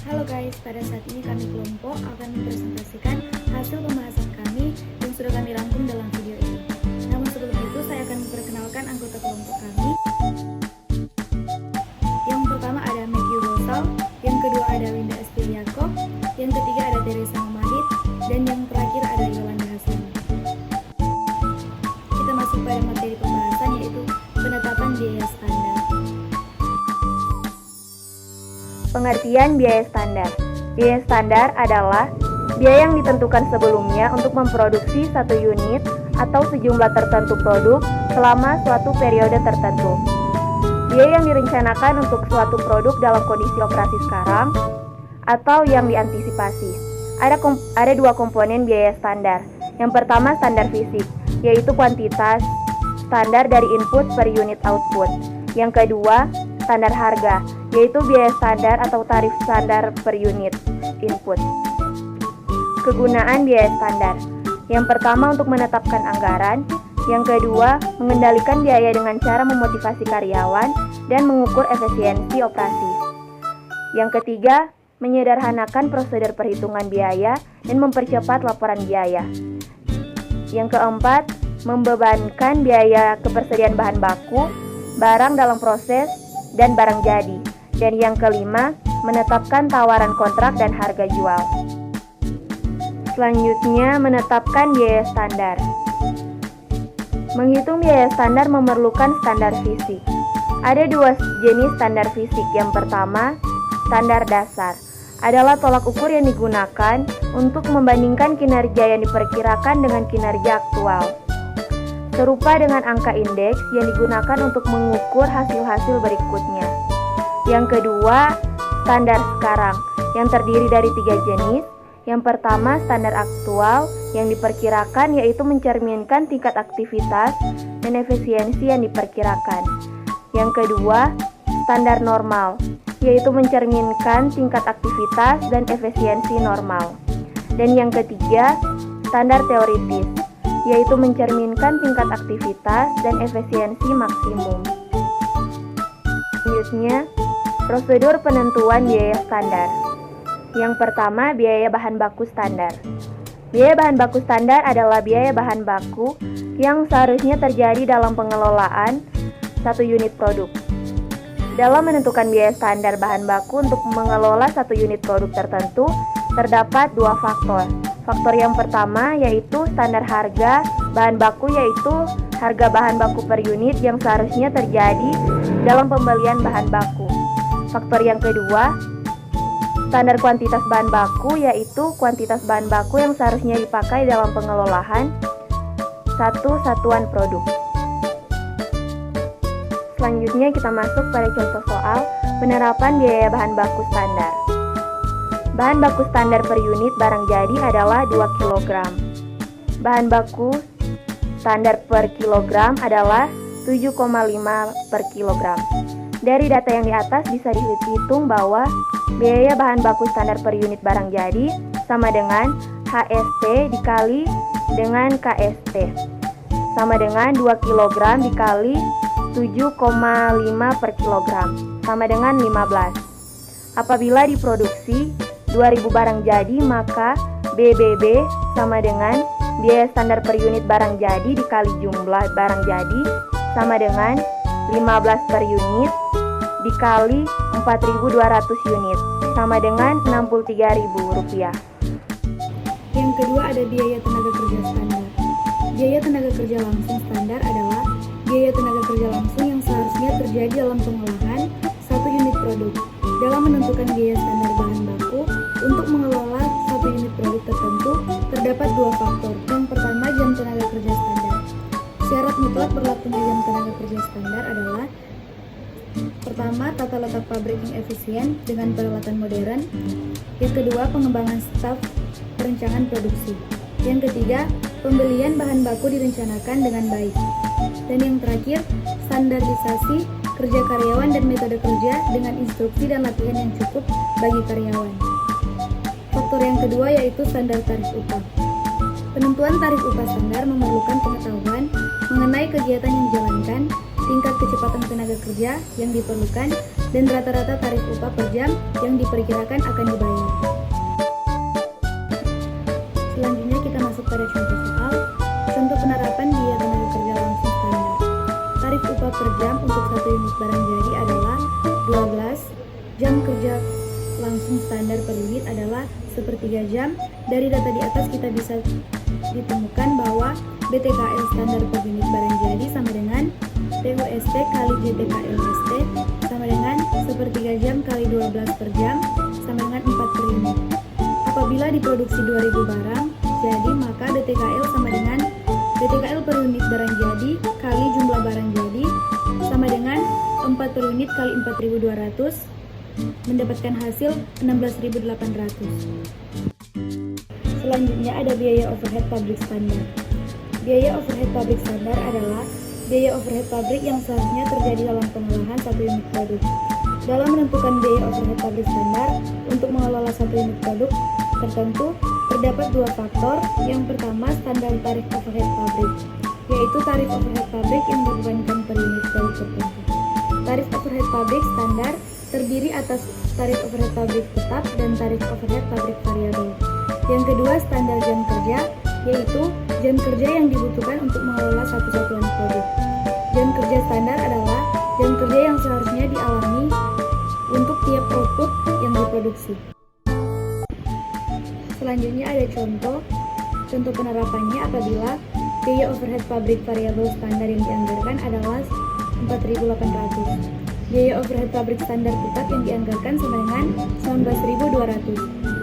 Halo guys, pada saat ini kami kelompok akan mempresentasikan hasil pembahasan kami yang sudah kami rangkum dalam video ini. Namun sebelum itu saya akan memperkenalkan anggota kelompok kami. Yang pertama ada Matthew Gosal, yang kedua ada Winda Estiliako, yang ketiga ada Teresa Mamahit, dan yang terakhir ada Yolanda Hasani. Kita masuk pada materi pembahasan yaitu penetapan biaya standar. Pengertian biaya standar. Biaya standar adalah biaya yang ditentukan sebelumnya untuk memproduksi satu unit atau sejumlah tertentu produk selama suatu periode tertentu. Biaya yang direncanakan untuk suatu produk dalam kondisi operasi sekarang atau yang diantisipasi. Ada dua komponen biaya standar. Yang pertama standar fisik, yaitu kuantitas standar dari input per unit output. Yang kedua standar harga, yaitu biaya standar atau tarif standar per unit input. Kegunaan biaya standar. Yang pertama untuk menetapkan anggaran, yang kedua mengendalikan biaya dengan cara memotivasi karyawan dan mengukur efisiensi operasi. Yang ketiga, menyederhanakan prosedur perhitungan biaya dan mempercepat laporan biaya. Yang keempat, membebankan biaya ketersediaan bahan baku, barang dalam proses, dan barang jadi. Dan yang kelima, menetapkan tawaran kontrak dan harga jual. Selanjutnya, menetapkan biaya standar. Menghitung biaya standar memerlukan standar fisik. Ada dua jenis standar fisik. Yang pertama, standar dasar adalah tolak ukur yang digunakan untuk membandingkan kinerja yang diperkirakan dengan kinerja aktual. Serupa dengan angka indeks yang digunakan untuk mengukur hasil-hasil berikutnya. Yang kedua, standar sekarang yang terdiri dari 3 jenis. Yang pertama, standar aktual yang diperkirakan yaitu mencerminkan tingkat aktivitas dan efisiensi yang diperkirakan. Yang kedua, standar normal yaitu mencerminkan tingkat aktivitas dan efisiensi normal. Dan yang ketiga, standar teoritis yaitu mencerminkan tingkat aktivitas dan efisiensi maksimum. Selanjutnya, prosedur penentuan biaya standar. Yang pertama, biaya bahan baku standar. Biaya bahan baku standar adalah biaya bahan baku yang seharusnya terjadi dalam pengelolaan satu unit produk. Dalam menentukan biaya standar bahan baku untuk mengelola satu unit produk tertentu, terdapat dua faktor. Faktor yang pertama yaitu standar harga bahan baku, yaitu harga bahan baku per unit yang seharusnya terjadi dalam pembelian bahan baku. Faktor yang kedua, standar kuantitas bahan baku, yaitu kuantitas bahan baku yang seharusnya dipakai dalam pengelolaan satu satuan produk. Selanjutnya kita masuk pada contoh soal penerapan biaya bahan baku standar. Bahan baku standar per unit barang jadi adalah 2 kg. Bahan baku standar per kilogram adalah 7,5 per kilogram. Dari data yang di atas bisa dihitung bahwa biaya bahan baku standar per unit barang jadi sama dengan HST dikali dengan KST, sama dengan 2 kg dikali 7,5 per kilogram, sama dengan 15. Apabila diproduksi 2000 barang jadi, maka BBB sama dengan biaya standar per unit barang jadi dikali jumlah barang jadi sama dengan 15 per unit dikali 4.200 unit sama dengan Rp63.000. Yang kedua ada biaya tenaga kerja standar. Biaya tenaga kerja langsung standar adalah biaya tenaga kerja langsung yang seharusnya terjadi dalam pengolahan satu unit produk. Dalam menentukan biaya standar bahan baku untuk mengelola satu unit produk tertentu, terdapat dua faktor. Yang pertama, jam tenaga kerja standar. Syarat mutlak berlakunya jam tenaga kerja standar adalah: pertama, tata letak pabrik yang efisien dengan peralatan modern. Yang kedua, pengembangan staf perencanaan produksi. Yang ketiga, pembelian bahan baku direncanakan dengan baik. Dan yang terakhir, standarisasi kerja karyawan dan metode kerja dengan instruksi dan latihan yang cukup bagi karyawan. Faktor yang kedua yaitu standar tarif upah. Penentuan tarif upah standar memerlukan pengetahuan mengenai kegiatan yang dijalankan, tingkat kecepatan tenaga kerja yang diperlukan, dan rata-rata tarif upah per jam yang diperkirakan akan dibayar. Selanjutnya kita masuk pada contoh soal. Contoh penerapan biaya tenaga kerja langsung standar. Tarif upah per jam untuk satu unit barang jadi adalah 12, jam kerja langsung standar per unit adalah sepertiga jam. Dari data di atas kita bisa ditemukan bahwa BTKL standar per unit barang jadi sama dengan TUST kali JTKLST sama dengan sepertiga jam kali 12 per jam sama dengan 4 per unit. Apabila diproduksi 2000 barang jadi, maka BTKL sama dengan BTKL per unit barang jadi kali jumlah barang jadi sama dengan 4 per unit kali 4.200 mendapatkan hasil 16.800. Selanjutnya ada biaya overhead pabrik standar. Biaya overhead pabrik standar adalah biaya overhead pabrik yang seharusnya terjadi dalam pengolahan satu unit produk. Dalam menentukan biaya overhead pabrik standar untuk mengelola satu unit produk tertentu, terdapat dua faktor. Yang pertama, standar tarif overhead pabrik, yaitu tarif overhead pabrik yang dibebankan per unit produk tertentu. Tarif overhead pabrik standar terdiri atas tarif overhead pabrik tetap dan tarif overhead pabrik variabel. Yang kedua, standar jam kerja, yaitu jam kerja yang dibutuhkan untuk mengelola satu satuan produk. Jam kerja standar adalah jam kerja yang seharusnya dialami untuk tiap output yang diproduksi. Selanjutnya ada contoh penerapannya apabila biaya overhead pabrik variabel standar yang dianggarkan adalah 4.800. Biaya overhead pabrik standar tetap yang dianggarkan sama dengan 19.200.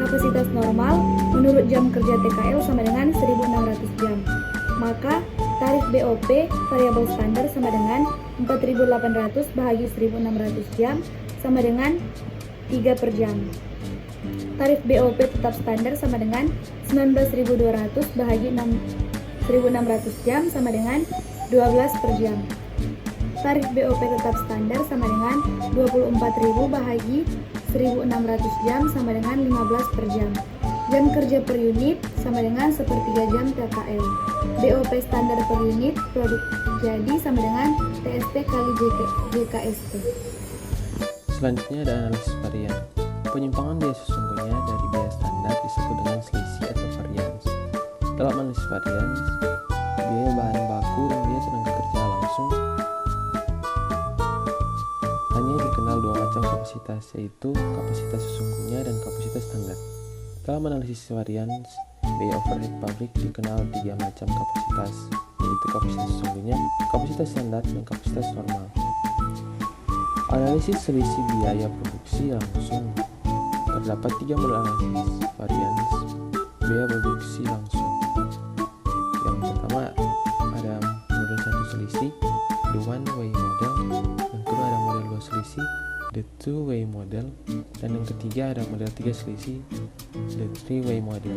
Kapasitas normal menurut jam kerja TKL sama dengan 1.600 jam. Maka tarif BOP variabel standar sama dengan 4.800 bahagi 1.600 jam sama dengan 3 per jam. Tarif BOP tetap standar sama dengan 19.200 bahagi 1.600 jam sama dengan 12 per jam. Tarif BOP tetap standar sama dengan 24.000 bahagi 1.600 jam sama dengan 15 per jam. Jam kerja per unit sama dengan sepertiga jam TKL. BOP standar per unit produk jadi sama dengan TST kali JKST. Selanjutnya ada analisis varian. Penyimpangan biaya sesungguhnya dari biaya standar disebut dengan selisih atau varians. Dalam analisis varians, biaya bahan baku dan biaya tenaga kerja langsung hanya dikenal dua macam kapasitas, yaitu kapasitas sesungguhnya dan kapasitas standar. Dalam analisis varians, biaya overhead pabrik dikenal tiga macam kapasitas, yaitu kapasitas sesungguhnya, kapasitas standar, dan kapasitas normal. Analisis selisih biaya produksi langsung. Terdapat tiga model analisis varians biaya produksi langsung. Yang pertama ada model satu selisih, the one way model. Yang kedua ada model dua selisih, the two way model. Dan yang ketiga ada model tiga selisih, the three way model.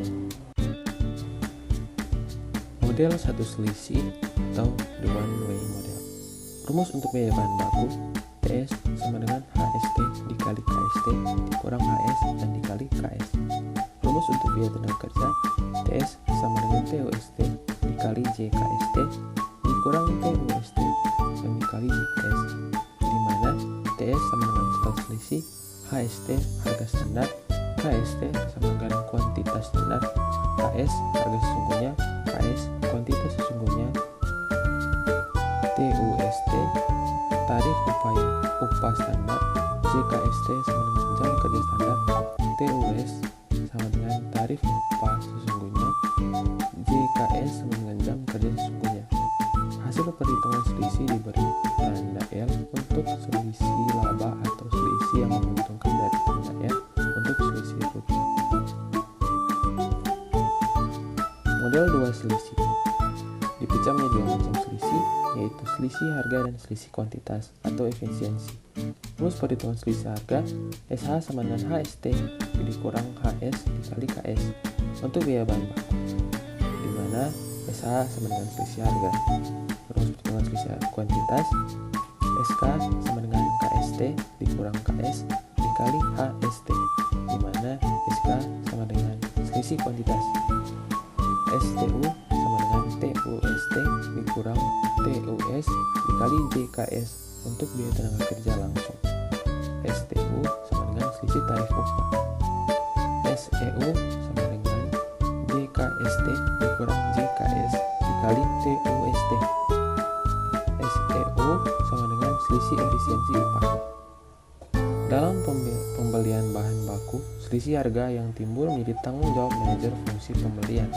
Model satu selisih atau the one way model. Rumus untuk biaya bahan baku TS sama dengan HST dikali KST dikurang HS dan dikali KS. Rumus untuk biaya tenaga kerja TS sama dengan TUST dikali JKST dikurang TUST dan dikali JKS, di mana TS sama dengan total selisih, HST harga standar, KST sama dengan kuantitas standar, KS harga sesungguhnya, KS kuantitas sesungguhnya, TUST tarif upah standar, JKST sama dengan jam kerja standar, TUS sama dengan tarif upah sesungguhnya, JKS sama dengan jam kerja sesungguhnya. Hasil perhitungan selisih diberi tanda L untuk selisih laba atau selisih yang menguntungkan dari tanda L untuk selisih rugi. Model dua selisih dipecah menjadi dua macam selisih, yaitu selisih harga dan selisih kuantitas atau efisiensi. Rumus perhitungan selisih harga SH sama dengan HST dikurang HS dikali KS untuk biaya bahan baku, di mana SH sama dengan selisih harga. Rumus perhitungan selisih kuantitas SK sama dengan KST dikurang KS dikali HST, di mana SK sama dengan selisih kuantitas. STU sama dengan TUST dikurang TUS dikali JKS untuk biaya tenaga kerja langsung. STU sama dengan selisih tarif upah. SEU sama dengan JKST dikurang JKS dikali TUST. SEU sama dengan selisih efisiensi upah. Dalam pembelian bahan baku, selisih harga yang timbul menjadi tanggung jawab manajer fungsi pembelian,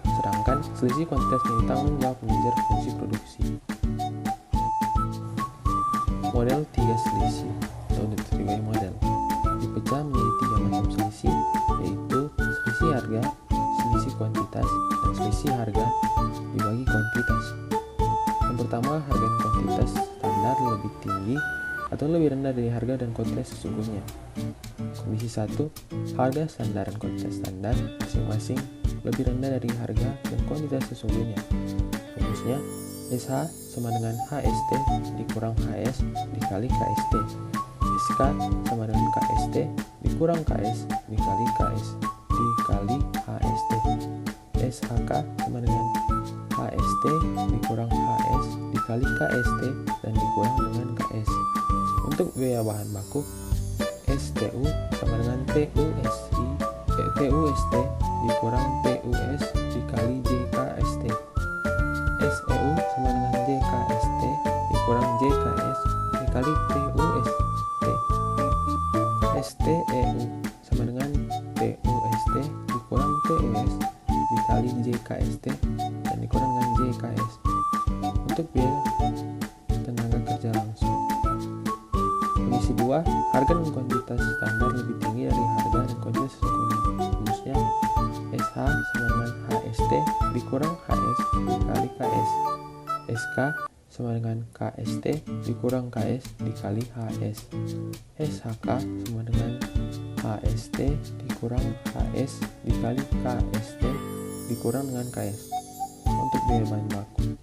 sedangkan selisih kuantitas menjadi tanggung jawab manajer fungsi produksi. Model 3 selisih atau the three-way model dipecah menjadi 3 macam selisih, yaitu selisih harga, selisih kuantitas, dan selisih harga dibagi kuantitas. Yang pertama, harga dan kuantitas standar lebih tinggi atau lebih rendah dari harga dan kuantitas sesungguhnya. Kondisi 1, harga standar dan kuantitas standar masing-masing lebih rendah dari harga dan kuantitas sesungguhnya. Rumusnya, SH sama dengan HST dikurang HS dikali KST. SK sama dengan KST dikurang KS dikali KS dikali HST. SHK sama dengan HST dikurang HS dikali KST dan dikurang dengan KS. Untuk biaya bahan baku, STU sama dengan TUST dikurang TUS dikali JKST. SEU sama dengan JKST dikurang JKS dikali TUST. STEU sama dengan TUST dikurang TUS dikali JKST dan dikurang dengan JKS. Untuk biaya tenaga kerja langsung, kondisi 2, harga dan kuantitas standar lebih tinggi dari harga dan kuantitas sesungguhnya. Rumusnya, SH sama dengan HST dikurang HS dikali KS. SK sama dengan KST dikurang KS dikali HS. SHK sama dengan HST dikurang HS dikali KST dikurang dengan KS. Untuk biaya bahan baku,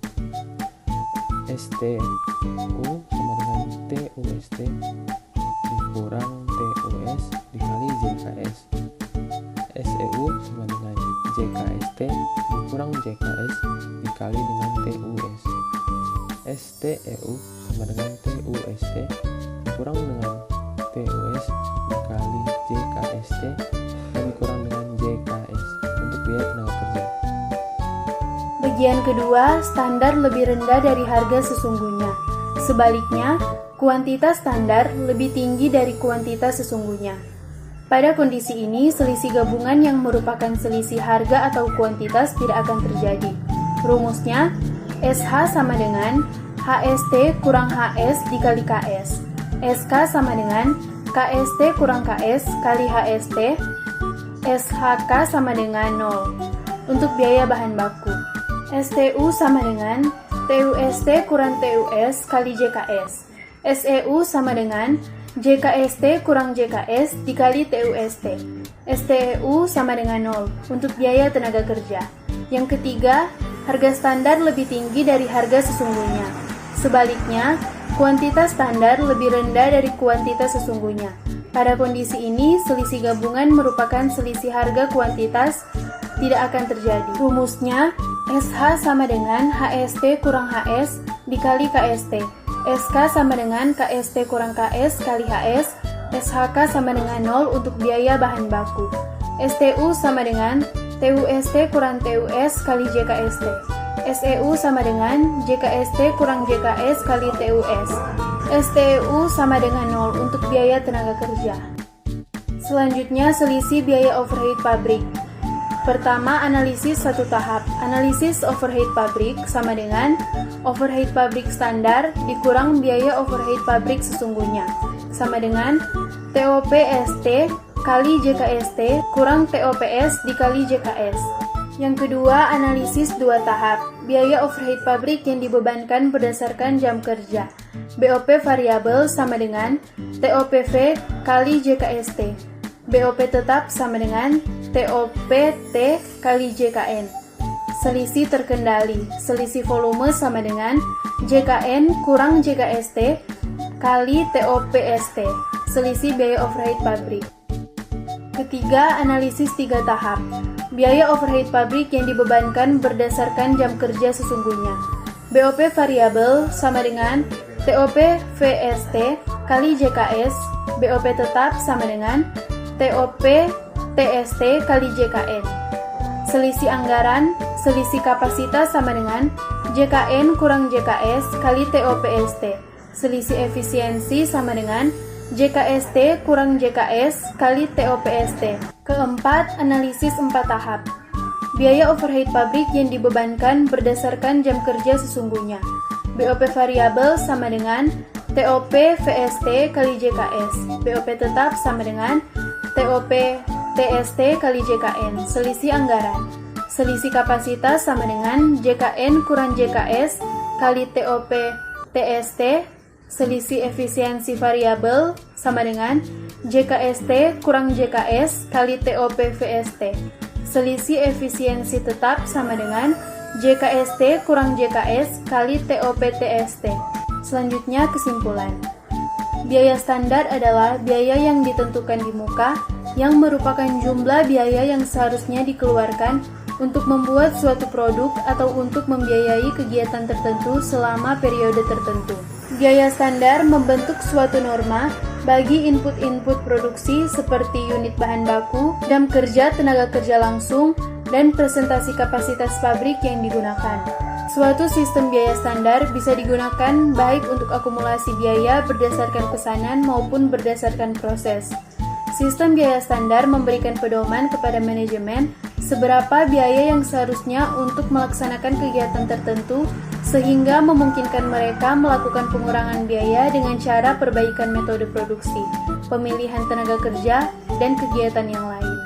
STU sama dengan TUST dikurang TUS dikali JKS. SEU sama dengan JKST dikurang JKS dikali dengan TUS. STEU sama dengan TUST dikurang dengan TUS dikali JKST dan dikurang dengan JKS. Untuk biaya tenaga kerja, bagian kedua, standar lebih rendah dari harga sesungguhnya. Sebaliknya, kuantitas standar lebih tinggi dari kuantitas sesungguhnya. Pada kondisi ini, selisih gabungan yang merupakan selisih harga atau kuantitas tidak akan terjadi. Rumusnya, SH sama dengan HST kurang HS dikali KS. SK sama dengan KST kurang KS kali HST. SHK sama dengan 0. Untuk biaya bahan baku, STU sama dengan TUST kurang TUS kali JKS. SEU sama dengan JKST kurang JKS dikali TUST. STEU sama dengan 0 untuk biaya tenaga kerja. Yang ketiga, harga standar lebih tinggi dari harga sesungguhnya. Sebaliknya, kuantitas standar lebih rendah dari kuantitas sesungguhnya. Pada kondisi ini, selisih gabungan merupakan selisih harga kuantitas tidak akan terjadi. Rumusnya, SH sama dengan HST kurang HS dikali KST. SK sama dengan KST kurang KS kali HS. SHK sama dengan 0 untuk biaya bahan baku. STU sama dengan TUST kurang TUS kali JKST. SEU sama dengan JKST kurang JKS kali TUS. STEU sama dengan 0 untuk biaya tenaga kerja. Selanjutnya, selisih biaya overhead pabrik. Pertama, analisis satu tahap. Analisis overhead pabrik sama dengan overhead pabrik standar dikurang biaya overhead pabrik sesungguhnya, sama dengan TOPST kali JKST kurang TOPS dikali JKS. Yang kedua, analisis dua tahap. Biaya overhead pabrik yang dibebankan berdasarkan jam kerja. BOP variabel sama dengan TOPV kali JKST. BOP tetap sama dengan TOPT kali JKN. Selisih terkendali. Selisih volume sama dengan JKN kurang JKST kali TOPST. Selisih biaya overhead pabrik. Ketiga, analisis tiga tahap. Biaya overhead pabrik yang dibebankan berdasarkan jam kerja sesungguhnya. BOP variabel sama dengan TOP VST kali JKS BOP tetap sama dengan TOP TST kali JKN. Selisih anggaran, selisih kapasitas sama dengan JKN kurang JKS kali TOPST. Selisih efisiensi sama dengan JKST kurang JKS kali TOPST. Keempat, analisis 4 tahap. Biaya overhead pabrik yang dibebankan berdasarkan jam kerja sesungguhnya. BOP variabel sama dengan TOP VST kali JKS. BOP tetap sama dengan TOP TST kali JKN. Selisih anggaran. Selisih kapasitas sama dengan JKN kurang JKS kali TOP TST. Selisih efisiensi variabel sama dengan JKST kurang JKS kali TOP VST. Selisih efisiensi tetap sama dengan JKST kurang JKS kali TOP TST. Selanjutnya kesimpulan. Biaya standar adalah biaya yang ditentukan di muka yang merupakan jumlah biaya yang seharusnya dikeluarkan untuk membuat suatu produk atau untuk membiayai kegiatan tertentu selama periode tertentu. Biaya standar membentuk suatu norma bagi input-input produksi seperti unit bahan baku, jam kerja, tenaga kerja langsung, dan presentasi kapasitas pabrik yang digunakan. Suatu sistem biaya standar bisa digunakan baik untuk akumulasi biaya berdasarkan pesanan maupun berdasarkan proses. Sistem biaya standar memberikan pedoman kepada manajemen seberapa biaya yang seharusnya untuk melaksanakan kegiatan tertentu sehingga memungkinkan mereka melakukan pengurangan biaya dengan cara perbaikan metode produksi, pemilihan tenaga kerja, dan kegiatan yang lain.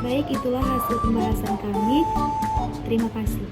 Baik, itulah hasil pembahasan kami. Terima kasih.